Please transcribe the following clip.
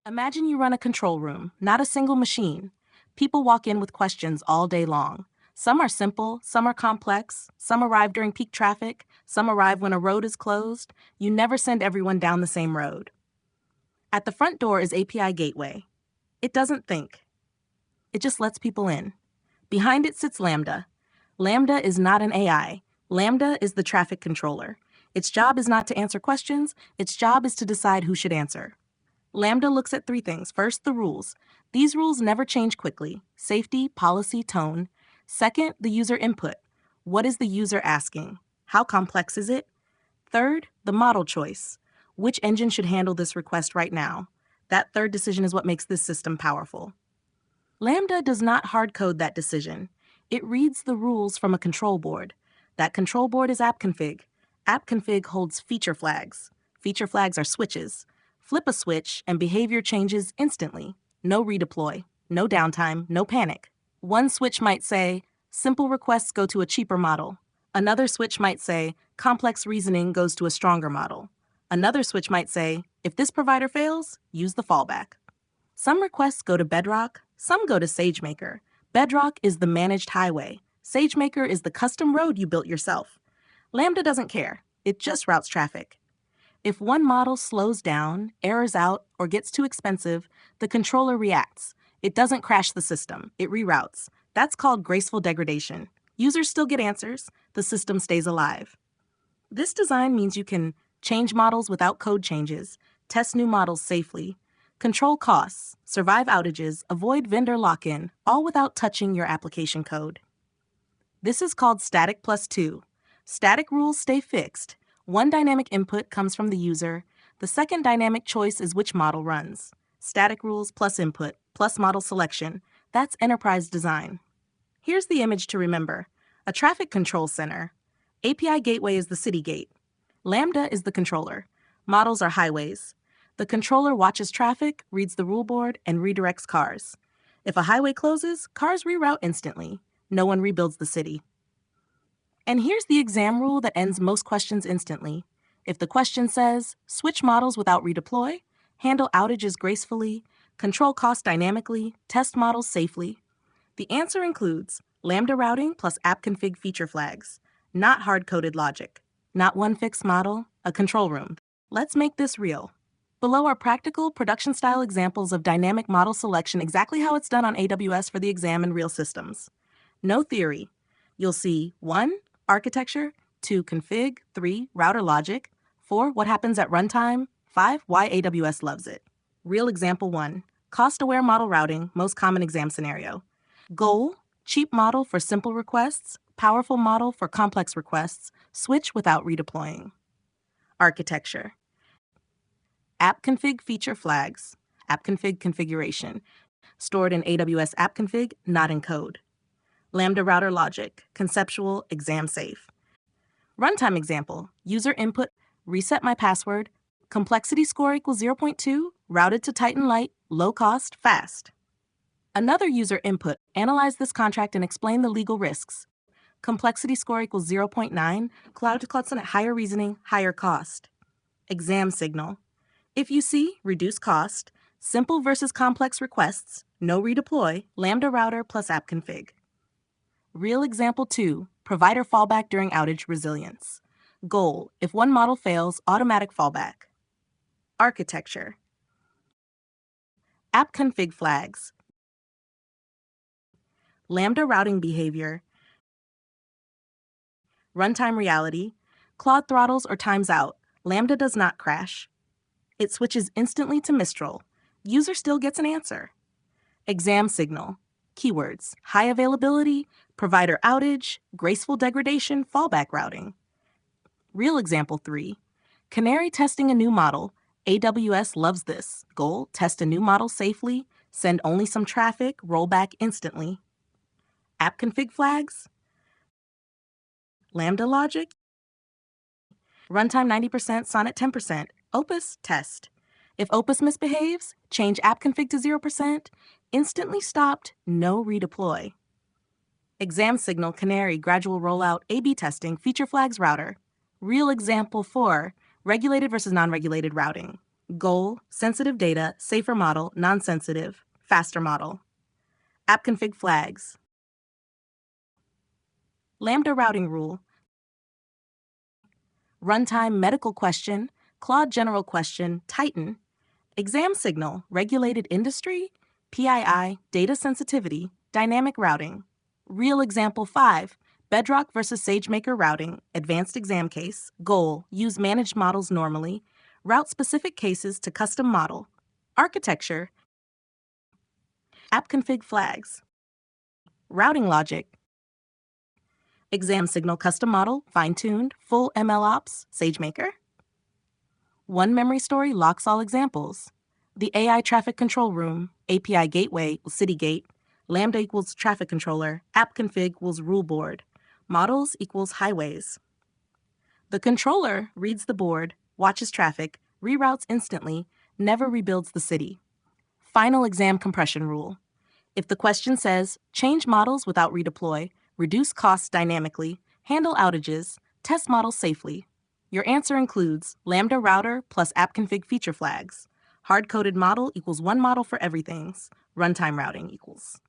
Imagine you run a control room, not a single machine. People walk in with questions all day long. Some are simple, some are complex, some arrive during peak traffic, some arrive when a road is closed. You never send everyone down the same road. At the front door is API Gateway. It doesn't think. It just lets people in. Behind it sits Lambda. Lambda is not an AI. Lambda is the traffic controller. Its job is not to answer questions. Its job is to decide who should answer. Lambda looks at three things. First, the rules. These rules never change quickly. Safety, policy, tone. Second, the user input. What is the user asking? How complex is it? Third, the model choice. Which engine should handle this request right now? That third decision is what makes this system powerful. Lambda does not hard-code that decision. It reads the rules from a control board. That control board is AppConfig. AppConfig holds feature flags. Feature flags are switches. Flip a switch and behavior changes instantly. No redeploy, no downtime, no panic. One switch might say, simple requests go to a cheaper model. Another switch might say, complex reasoning goes to a stronger model. Another switch might say, if this provider fails, use the fallback. Some requests go to Bedrock, some go to SageMaker. Bedrock is the managed highway. SageMaker is the custom road you built yourself. Lambda doesn't care. It just routes traffic. If one model slows down, errors out, or gets too expensive, the controller reacts. It doesn't crash the system. It reroutes. That's called graceful degradation. Users still get answers. The system stays alive. This design means you can change models without code changes, test new models safely, control costs, survive outages, avoid vendor lock-in, all without touching your application code. This is called Static+2. Static rules stay fixed. One dynamic input comes from the user. The second dynamic choice is which model runs. Static rules plus input plus model selection. That's enterprise design. Here's the image to remember. A traffic control center. API Gateway is the city gate. Lambda is the controller. Models are highways. The controller watches traffic, reads the rule board, and redirects cars. If a highway closes, cars reroute instantly. No one rebuilds the city. And here's the exam rule that ends most questions instantly. If the question says, switch models without redeploy, handle outages gracefully, control costs dynamically, test models safely, the answer includes Lambda routing plus AppConfig feature flags, not hard-coded logic, not one fixed model, a control room. Let's make this real. Below are practical, production-style examples of dynamic model selection, exactly how it's done on AWS for the exam in real systems. No theory. You'll see 1. Architecture, 2. Config, 3. Router logic, 4. What happens at runtime, 5. Why AWS loves it. Real example 1. Cost-aware model routing, most common exam scenario. Goal, cheap model for simple requests, powerful model for complex requests, switch without redeploying. Architecture. AppConfig feature flags, AppConfig configuration, stored in AWS AppConfig, not in code. Lambda router logic, conceptual, exam safe. Runtime example, user input, reset my password, complexity score equals 0.2, routed to Titan Lite, low cost, fast. Another user input, analyze this contract and explain the legal risks. Complexity score equals 0.9, cloud to cloud at higher reasoning, higher cost. Exam signal. If you see reduce cost, simple versus complex requests, no redeploy, Lambda router plus AppConfig. Real example 2, provider fallback during outage resilience. Goal, if one model fails, automatic fallback. Architecture. AppConfig flags. Lambda routing behavior. Runtime reality. Claude throttles or times out. Lambda does not crash. It switches instantly to Mistral. User still gets an answer. Exam signal. Keywords, high availability, provider outage, graceful degradation, fallback routing. Real example 3. Canary testing a new model. AWS loves this. Goal, test a new model safely, send only some traffic, roll back instantly. AppConfig flags. Lambda logic. Runtime 90%, Sonnet 10%. Opus, test. If Opus misbehaves, change AppConfig to 0%. Instantly stopped, no redeploy. Exam signal, Canary, gradual rollout, A/B testing, feature flags router. Real example 4, regulated versus non-regulated routing. Goal, sensitive data, safer model, non-sensitive, faster model. AppConfig flags. Lambda routing rule. Runtime medical question, Claude general question, Titan. Exam signal, regulated industry, PII, data sensitivity, dynamic routing. Real example 5, Bedrock versus SageMaker routing, advanced exam case. Goal, use managed models normally. Route specific cases to custom model. Architecture. AppConfig flags. Routing logic. Exam signal custom model, fine-tuned, full MLOps, SageMaker. One memory story locks all examples. The AI traffic control room, API gateway equals CityGate, Lambda equals traffic controller, AppConfig equals rule board, models equals highways. The controller reads the board, watches traffic, reroutes instantly, never rebuilds the city. Final exam compression rule. If the question says, change models without redeploy, reduce costs dynamically, handle outages, test models safely, your answer includes Lambda router plus AppConfig feature flags. Hard-coded model equals one model for everything. Runtime routing equals